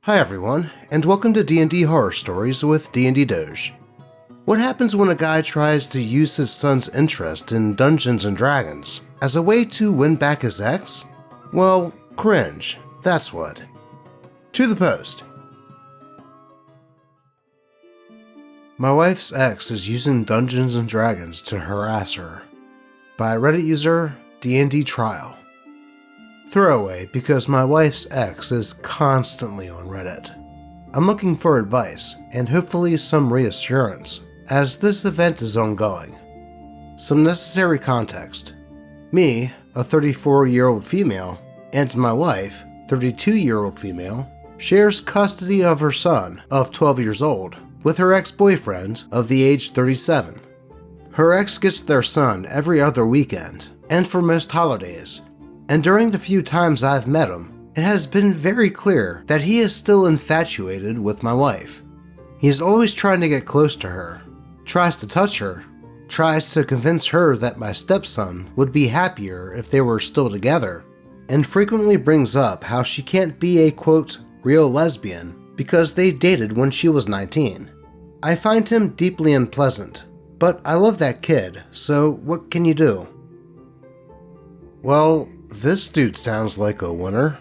Hi everyone, and welcome to DnD Horror Stories with DnD Doge. What happens when a guy tries to use his son's interest in Dungeons & Dragons as a way to win back his ex? Well, cringe, that's what. To the post. My wife's ex is using Dungeons & Dragons to harass her. By Reddit user DnD Trial. Throwaway because my wife's ex is constantly on Reddit. I'm looking for advice and hopefully some reassurance as this event is ongoing. Some necessary context. Me, a 34-year-old female, and my wife, 32-year-old female, shares custody of her son of 12 years old with her ex-boyfriend of the age 37. Her ex gets their son every other weekend and for most holidays. And during the few times I've met him, it has been very clear that he is still infatuated with my wife. He is always trying to get close to her, tries to touch her, tries to convince her that my stepson would be happier if they were still together, and frequently brings up how she can't be a quote, real lesbian because they dated when she was 19. I find him deeply unpleasant, but I love that kid, so what can you do? Well, this dude sounds like a winner.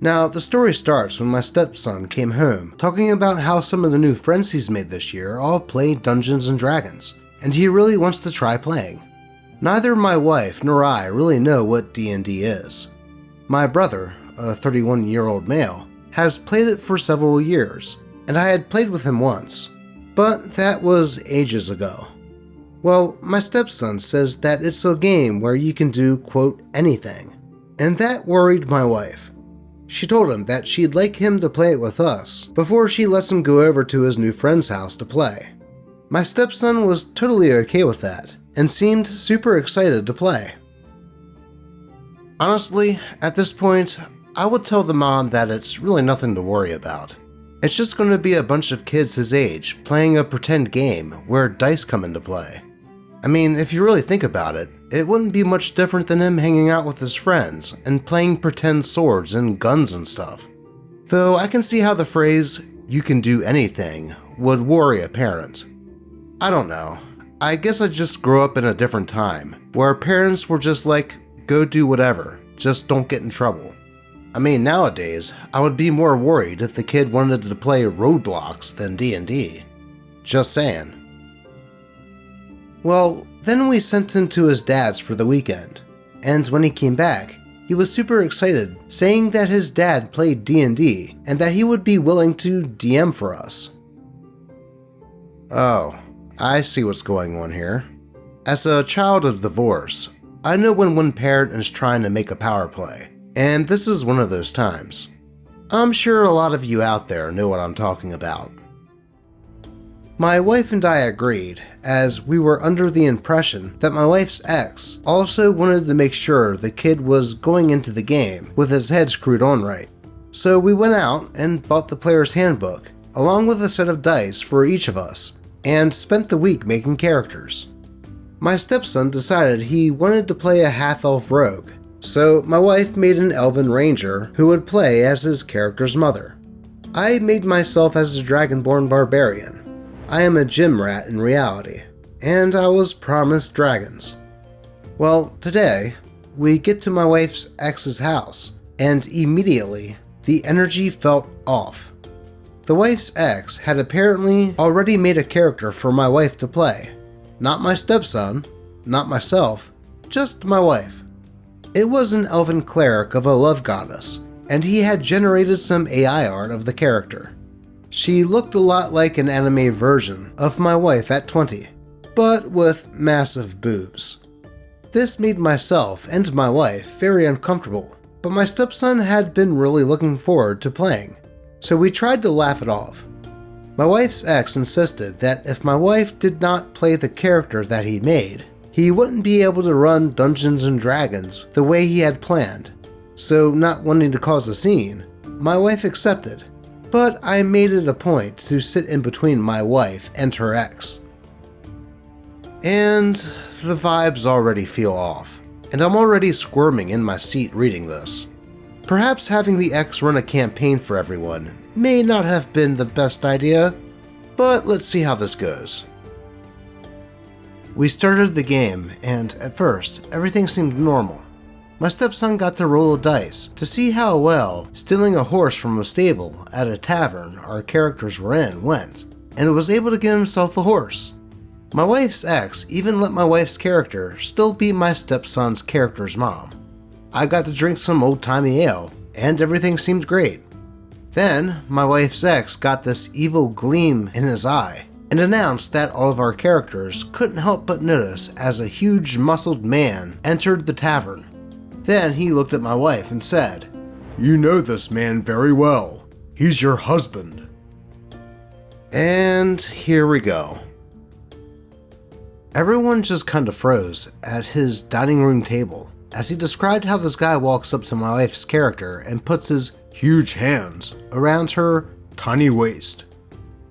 Now, the story starts when my stepson came home talking about how some of the new friends he's made this year all play Dungeons & Dragons, and he really wants to try playing. Neither my wife nor I really know what D&D is. My brother, a 31-year-old male, has played it for several years, and I had played with him once, but that was ages ago. Well, my stepson says that it's a game where you can do, quote, anything, and that worried my wife. She told him that she'd like him to play it with us before she lets him go over to his new friend's house to play. My stepson was totally okay with that and seemed super excited to play. Honestly, at this point, I would tell the mom that it's really nothing to worry about. It's just going to be a bunch of kids his age playing a pretend game where dice come into play. I mean, if you really think about it, it wouldn't be much different than him hanging out with his friends and playing pretend swords and guns and stuff. Though I can see how the phrase, "you can do anything," would worry a parent. I don't know. I guess I just grew up in a different time, where parents were just like, go do whatever, just don't get in trouble. I mean, nowadays, I would be more worried if the kid wanted to play Roblox than D&D. Just saying. Well, then we sent him to his dad's for the weekend, and when he came back, he was super excited, saying that his dad played D&D and that he would be willing to DM for us. Oh, I see what's going on here. As a child of divorce, I know when one parent is trying to make a power play, and this is one of those times. I'm sure a lot of you out there know what I'm talking about. My wife and I agreed, as we were under the impression that my wife's ex also wanted to make sure the kid was going into the game with his head screwed on right. So we went out and bought the player's handbook, along with a set of dice for each of us, and spent the week making characters. My stepson decided he wanted to play a half-elf rogue, so my wife made an elven ranger who would play as his character's mother. I made myself as a dragonborn barbarian. I am a gym rat in reality, and I was promised dragons. Well, today, we get to my wife's ex's house, and immediately, the energy felt off. The wife's ex had apparently already made a character for my wife to play. Not my stepson, not myself, just my wife. It was an elven cleric of a love goddess, and he had generated some AI art of the character. She looked a lot like an anime version of my wife at 20, but with massive boobs. This made myself and my wife very uncomfortable, but my stepson had been really looking forward to playing, so we tried to laugh it off. My wife's ex insisted that if my wife did not play the character that he made, he wouldn't be able to run Dungeons & Dragons the way he had planned, so not wanting to cause a scene, my wife accepted. But I made it a point to sit in between my wife and her ex. And the vibes already feel off, and I'm already squirming in my seat reading this. Perhaps having the ex run a campaign for everyone may not have been the best idea, but let's see how this goes. We started the game, and at first, everything seemed normal. My stepson got to roll a dice to see how well stealing a horse from a stable at a tavern our characters were in went, and was able to get himself a horse. My wife's ex even let my wife's character still be my stepson's character's mom. I got to drink some old-timey ale, and everything seemed great. Then, my wife's ex got this evil gleam in his eye, and announced that all of our characters couldn't help but notice as a huge muscled man entered the tavern. Then he looked at my wife and said, "You know this man very well. He's your husband." And here we go. Everyone just kind of froze at his dining room table as he described how this guy walks up to my wife's character and puts his huge hands around her tiny waist.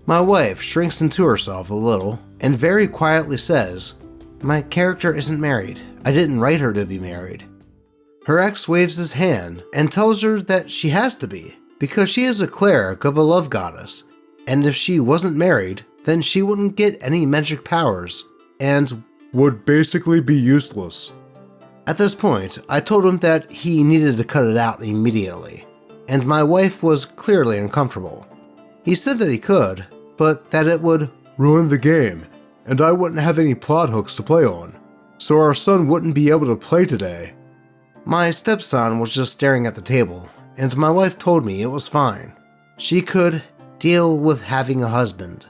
My wife shrinks into herself a little and very quietly says, "My character isn't married. I didn't write her to be married." Her ex waves his hand and tells her that she has to be, because she is a cleric of a love goddess, and if she wasn't married, then she wouldn't get any magic powers, and would basically be useless. At this point, I told him that he needed to cut it out immediately, and my wife was clearly uncomfortable. He said that he could, but that it would ruin the game, and I wouldn't have any plot hooks to play on, so our son wouldn't be able to play today. My stepson was just staring at the table, and my wife told me it was fine. She could deal with having a husband.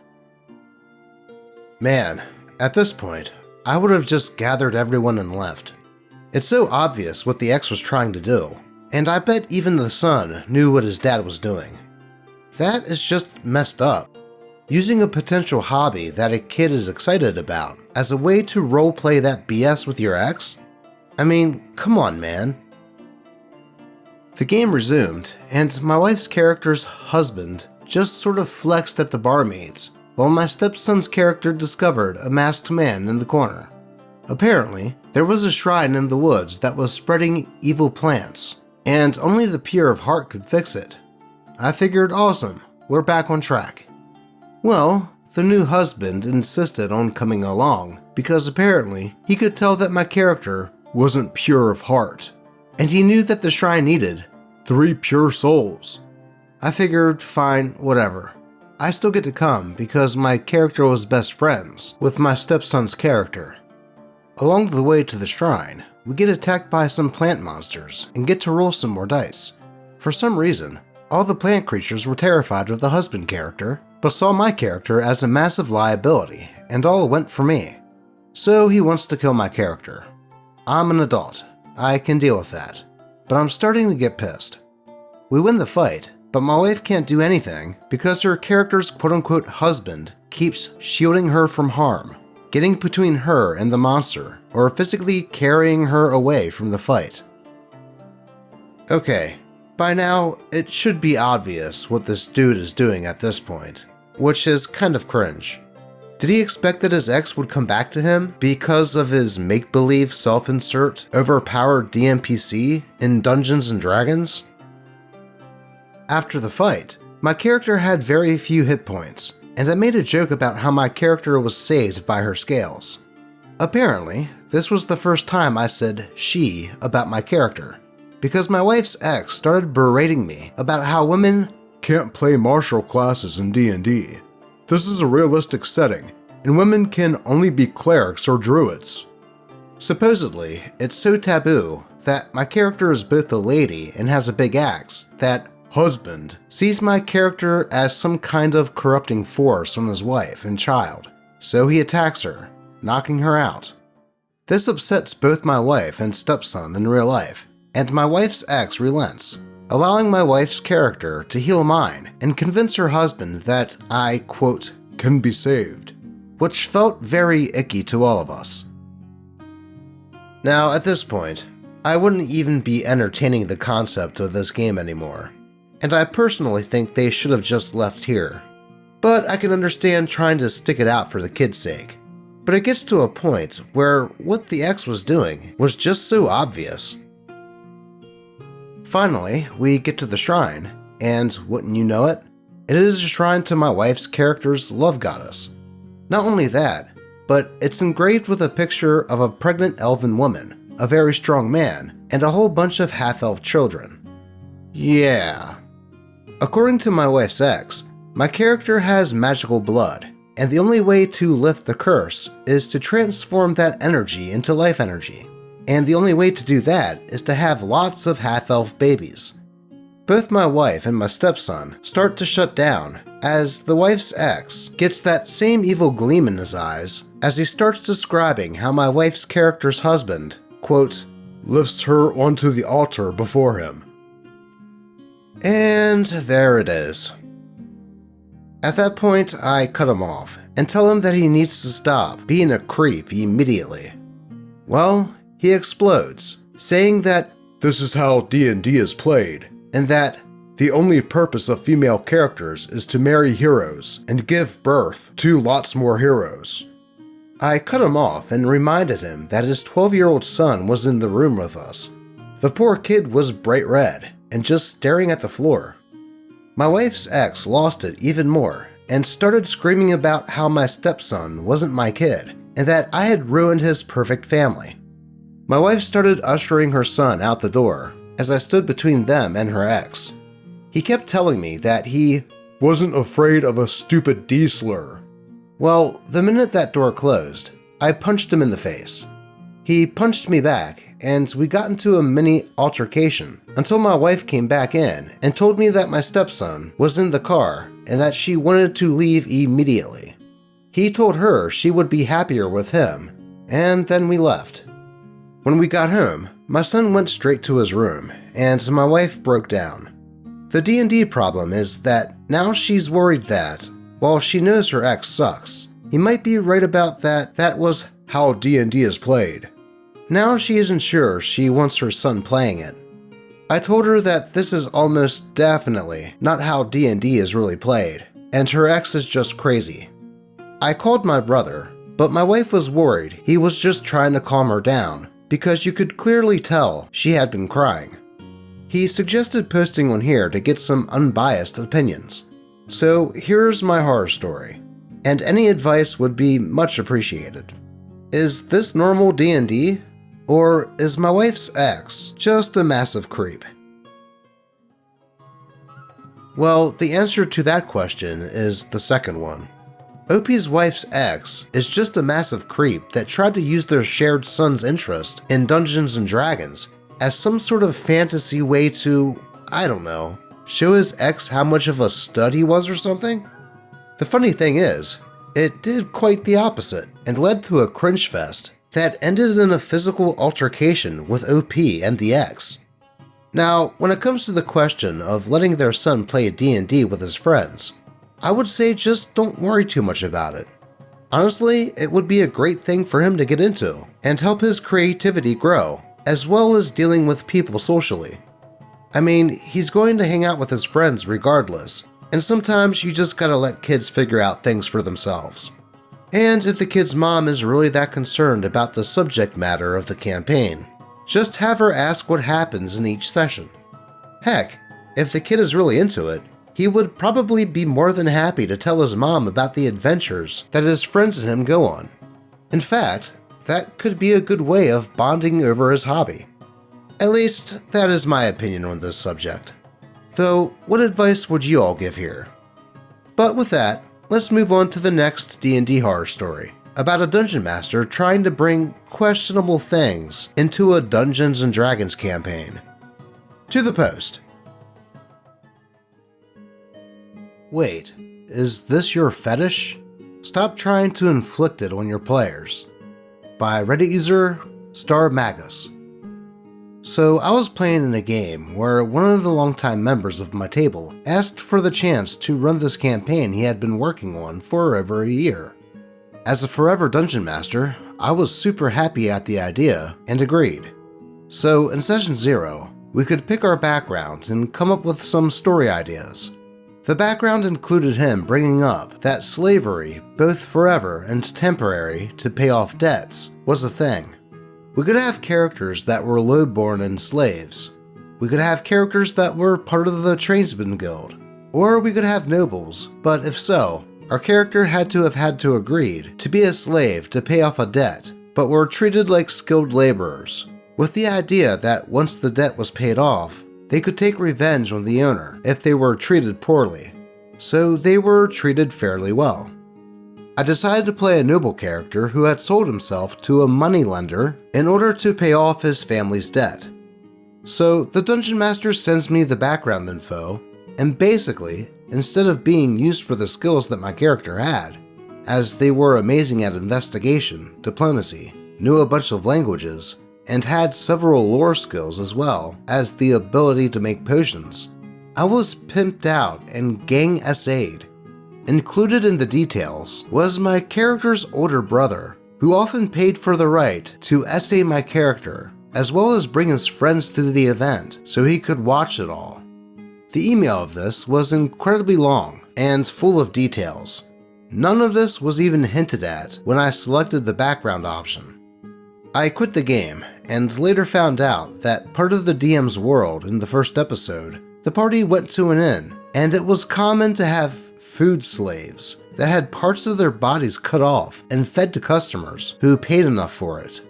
Man, at this point, I would have just gathered everyone and left. It's so obvious what the ex was trying to do, and I bet even the son knew what his dad was doing. That is just messed up. Using a potential hobby that a kid is excited about as a way to roleplay that BS with your ex? I mean, come on, man. The game resumed, and my wife's character's husband just sort of flexed at the barmaids, while my stepson's character discovered a masked man in the corner. Apparently, there was a shrine in the woods that was spreading evil plants, and only the pure of heart could fix it. I figured, awesome, we're back on track. Well, the new husband insisted on coming along, because apparently he could tell that my character wasn't pure of heart, and he knew that the shrine needed 3 pure souls. I figured, fine, whatever. I still get to come because my character was best friends with my stepson's character. Along the way to the shrine, we get attacked by some plant monsters and get to roll some more dice. For some reason, all the plant creatures were terrified of the husband character, but saw my character as a massive liability, and all went for me. So he wants to kill my character. I'm an adult, I can deal with that, but I'm starting to get pissed. We win the fight, but my wife can't do anything because her character's quote-unquote husband keeps shielding her from harm, getting between her and the monster, or physically carrying her away from the fight. Okay, by now it should be obvious what this dude is doing at this point, which is kind of cringe. Did he expect that his ex would come back to him because of his make-believe self-insert overpowered DMPC in Dungeons & Dragons? After the fight, my character had very few hit points, and I made a joke about how my character was saved by her scales. Apparently, this was the first time I said she about my character, because my wife's ex started berating me about how women can't play martial classes in D&D. This is a realistic setting, and women can only be clerics or druids. Supposedly, it's so taboo that my character is both a lady and has a big axe that husband sees my character as some kind of corrupting force on his wife and child, so he attacks her, knocking her out. This upsets both my wife and stepson in real life, and my wife's ex relents, allowing my wife's character to heal mine and convince her husband that I, quote, can be saved, which felt very icky to all of us. Now, at this point, I wouldn't even be entertaining the concept of this game anymore, and I personally think they should have just left here. But I can understand trying to stick it out for the kids' sake. But it gets to a point where what the ex was doing was just so obvious. Finally, we get to the shrine, and wouldn't you know it, it is a shrine to my wife's character's love goddess. Not only that, but it's engraved with a picture of a pregnant elven woman, a very strong man, and a whole bunch of half-elf children. Yeah. According to my wife's ex, my character has magical blood, and the only way to lift the curse is to transform that energy into life energy. And the only way to do that is to have lots of half-elf babies. Both my wife and my stepson start to shut down as the wife's ex gets that same evil gleam in his eyes as he starts describing how my wife's character's husband, quote, lifts her onto the altar before him. And there it is. At that point, I cut him off and tell him that he needs to stop being a creep immediately. Well, he explodes, saying that this is how D&D is played, and that the only purpose of female characters is to marry heroes and give birth to lots more heroes. I cut him off and reminded him that his 12-year-old son was in the room with us. The poor kid was bright red and just staring at the floor. My wife's ex lost it even more and started screaming about how my stepson wasn't my kid and that I had ruined his perfect family. My wife started ushering her son out the door as I stood between them and her ex. He kept telling me that he wasn't afraid of a stupid D-slur. Well, the minute that door closed, I punched him in the face. He punched me back, and we got into a mini altercation until my wife came back in and told me that my stepson was in the car and that she wanted to leave immediately. He told her she would be happier with him, and then we left. When we got home, my son went straight to his room, and my wife broke down. The D&D problem is that now she's worried that, while she knows her ex sucks, he might be right about that was how D&D is played. Now she isn't sure she wants her son playing it. I told her that this is almost definitely not how D&D is really played, and her ex is just crazy. I called my brother, but my wife was worried he was just trying to calm her down, because you could clearly tell she had been crying. He suggested posting one here to get some unbiased opinions. So here's my horror story, and any advice would be much appreciated. Is this normal D&D? Or is my wife's ex just a massive creep? Well, the answer to that question is the second one. OP's wife's ex is just a massive creep that tried to use their shared son's interest in Dungeons & Dragons as some sort of fantasy way to, I don't know, show his ex how much of a stud he was or something? The funny thing is, it did quite the opposite and led to a cringe fest that ended in a physical altercation with OP and the ex. Now, when it comes to the question of letting their son play D&D with his friends, I would say just don't worry too much about it. Honestly, it would be a great thing for him to get into and help his creativity grow, as well as dealing with people socially. I mean, he's going to hang out with his friends regardless, and sometimes you just gotta let kids figure out things for themselves. And if the kid's mom is really that concerned about the subject matter of the campaign, just have her ask what happens in each session. Heck, if the kid is really into it, he would probably be more than happy to tell his mom about the adventures that his friends and him go on. In fact, that could be a good way of bonding over his hobby. At least, that is my opinion on this subject. Though, what advice would you all give here? But with that, let's move on to the next D&D horror story, about a dungeon master trying to bring questionable things into a Dungeons & Dragons campaign. To the post. Wait, is this your fetish? Stop trying to inflict it on your players. By Reddit user Star Magus. So I was playing in a game where one of the longtime members of my table asked for the chance to run this campaign he had been working on for over a year. As a forever dungeon master, I was super happy at the idea and agreed. So in session 0, we could pick our background and come up with some story ideas. The background included him bringing up that slavery, both forever and temporary to pay off debts, was a thing. We could have characters that were low-born and slaves. We could have characters that were part of the tradesman guild, or we could have nobles, but if so, our character had to agree to be a slave to pay off a debt, but were treated like skilled laborers, with the idea that once the debt was paid off, they could take revenge on the owner if they were treated poorly. So they were treated fairly well. I decided to play a noble character who had sold himself to a moneylender in order to pay off his family's debt. So the Dungeon Master sends me the background info, and basically, instead of being used for the skills that my character had, as they were amazing at investigation, diplomacy, knew a bunch of languages, and had several lore skills as well as the ability to make potions, I was pimped out and gang SA'd. Included in the details was my character's older brother, who often paid for the right to SA my character, as well as bring his friends to the event so he could watch it all. The email of this was incredibly long and full of details. None of this was even hinted at when I selected the background option. I quit the game and later found out that part of the DM's world in the first episode, the party went to an inn, and it was common to have food slaves that had parts of their bodies cut off and fed to customers who paid enough for it.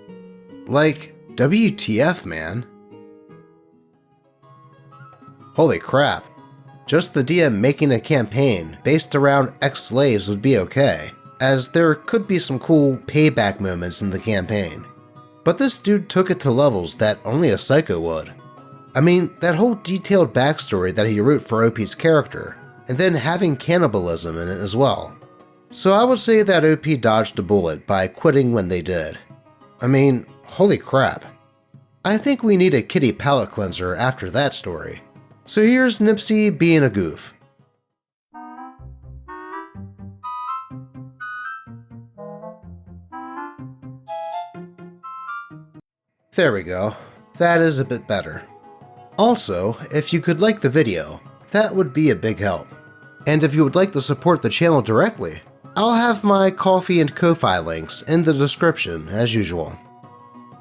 Like, WTF, man. Holy crap. Just the DM making a campaign based around ex-slaves would be okay, as there could be some cool payback moments in the campaign. But this dude took it to levels that only a psycho would. I mean, that whole detailed backstory that he wrote for OP's character, and then having cannibalism in it as well. So I would say that OP dodged a bullet by quitting when they did. I mean, holy crap. I think we need a kitty palate cleanser after that story. So here's Nipsey being a goof. There we go. That is a bit better. Also, if you could like the video, that would be a big help. And if you would like to support the channel directly, I'll have my Ko-fi and Ko-fi links in the description as usual.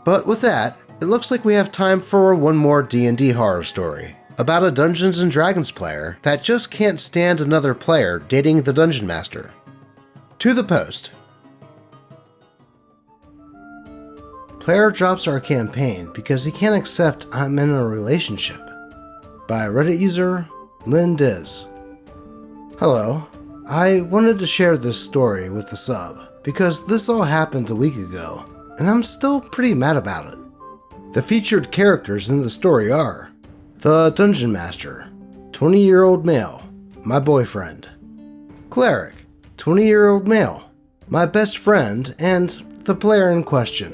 But with that, it looks like we have time for one more DnD horror story about a Dungeons & Dragons player that just can't stand another player dating the Dungeon Master. To the post. Player drops our campaign because he can't accept I'm in a relationship. By Reddit user Lynn Diz. Hello, I wanted to share this story with the sub because this all happened a week ago and I'm still pretty mad about it. The featured characters in the story are the Dungeon Master, 20-year-old male, my boyfriend. Cleric, 20-year-old male, my best friend and the player in question.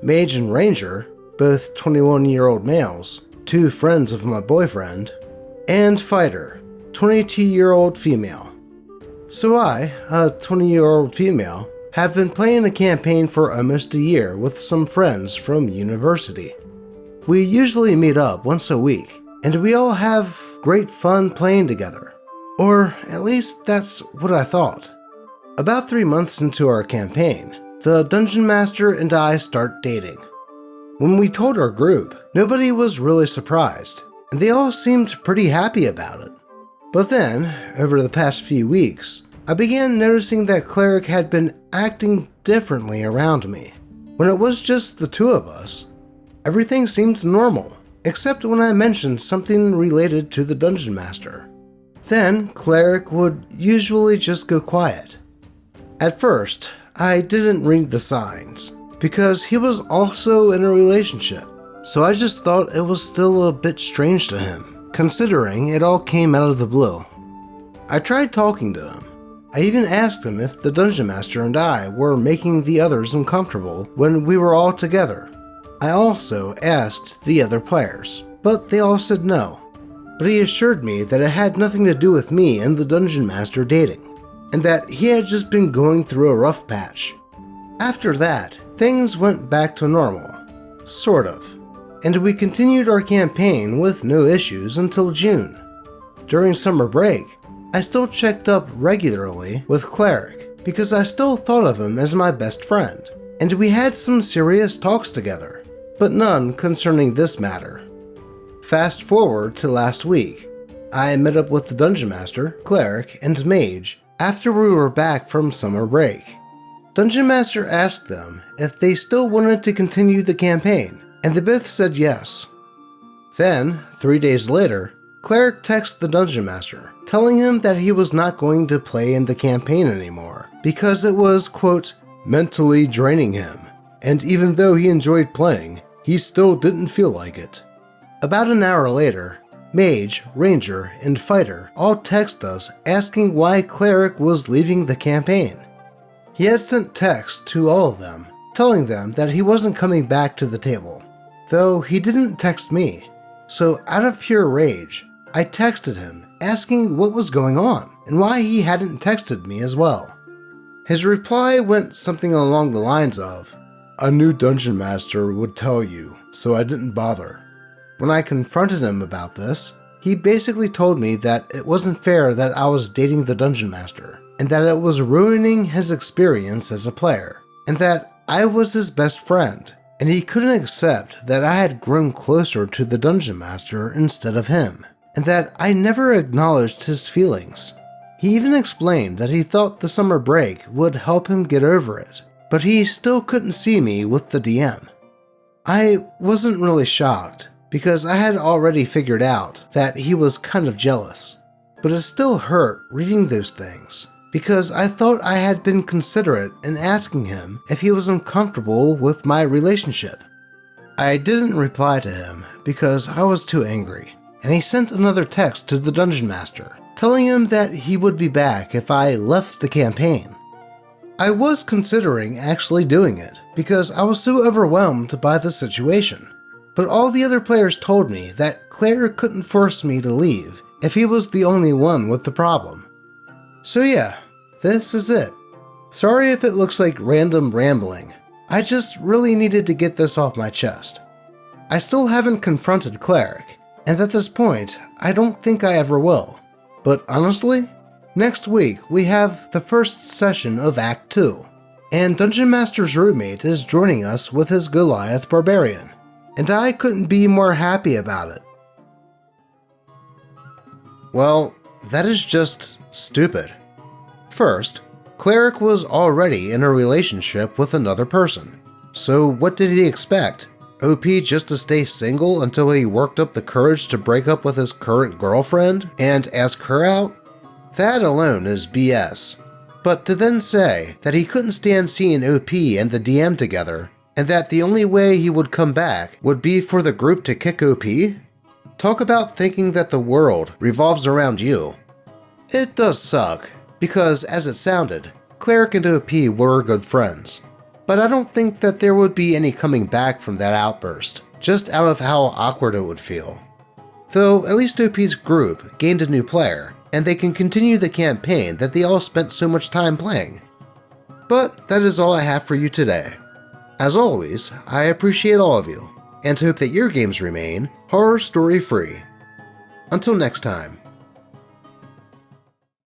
Mage and Ranger, both 21-year-old males, two friends of my boyfriend. And Fighter, 22-year-old female. So I, a 20-year-old female, have been playing a campaign for almost a year with some friends from university. We usually meet up once a week, and we all have great fun playing together. Or at least that's what I thought. About 3 months into our campaign, the Dungeon Master and I start dating. When we told our group, nobody was really surprised, and they all seemed pretty happy about it. But then, over the past few weeks, I began noticing that Cleric had been acting differently around me. When it was just the two of us, everything seemed normal, except when I mentioned something related to the Dungeon Master. Then, Cleric would usually just go quiet. At first, I didn't read the signs, because he was also in a relationship, so I just thought it was still a bit strange to him, considering it all came out of the blue. I tried talking to him. I even asked him if the Dungeon Master and I were making the others uncomfortable when we were all together. I also asked the other players, but they all said no. But he assured me that it had nothing to do with me and the Dungeon Master dating, and that he had just been going through a rough patch. After that, things went back to normal, sort of, and we continued our campaign with no issues until June. During summer break, I still checked up regularly with Cleric because I still thought of him as my best friend, and we had some serious talks together, but none concerning this matter. Fast forward to last week. I met up with the Dungeon Master, Cleric, and Mage after we were back from summer break. Dungeon Master asked them if they still wanted to continue the campaign, and they both said yes. Then, 3 days later, Cleric texted the Dungeon Master, telling him that he was not going to play in the campaign anymore because it was, quote, mentally draining him, and even though he enjoyed playing, he still didn't feel like it. About an hour later, Mage, Ranger, and Fighter all text us asking why Cleric was leaving the campaign. He had sent texts to all of them, telling them that he wasn't coming back to the table, though he didn't text me. So out of pure rage, I texted him asking what was going on and why he hadn't texted me as well. His reply went something along the lines of, "A new Dungeon Master would tell you, so I didn't bother." When I confronted him about this, he basically told me that it wasn't fair that I was dating the Dungeon Master, and that it was ruining his experience as a player, and that I was his best friend, and he couldn't accept that I had grown closer to the Dungeon Master instead of him, and that I never acknowledged his feelings. He even explained that he thought the summer break would help him get over it, but he still couldn't see me with the DM. I wasn't really shocked, because I had already figured out that he was kind of jealous, but it still hurt reading those things, because I thought I had been considerate in asking him if he was uncomfortable with my relationship. I didn't reply to him because I was too angry, and he sent another text to the Dungeon Master, telling him that he would be back if I left the campaign. I was considering actually doing it, because I was so overwhelmed by the situation, but all the other players told me that Cleric couldn't force me to leave if he was the only one with the problem. So yeah, this is it. Sorry if it looks like random rambling. I just really needed to get this off my chest. I still haven't confronted Cleric, and at this point, I don't think I ever will. But honestly, next week we have the first session of Act 2, and Dungeon Master's roommate is joining us with his Goliath Barbarian, and I couldn't be more happy about it. Well, that is just stupid. First, Cleric was already in a relationship with another person, so what did he expect? OP just to stay single until he worked up the courage to break up with his current girlfriend and ask her out? That alone is BS. But to then say that he couldn't stand seeing OP and the DM together, and that the only way he would come back would be for the group to kick OP? Talk about thinking that the world revolves around you. It does suck, because as it sounded, Cleric and OP were good friends. But I don't think that there would be any coming back from that outburst, just out of how awkward it would feel. Though at least OP's group gained a new player, and they can continue the campaign that they all spent so much time playing. But that is all I have for you today. As always, I appreciate all of you, and hope that your games remain horror story free. Until next time.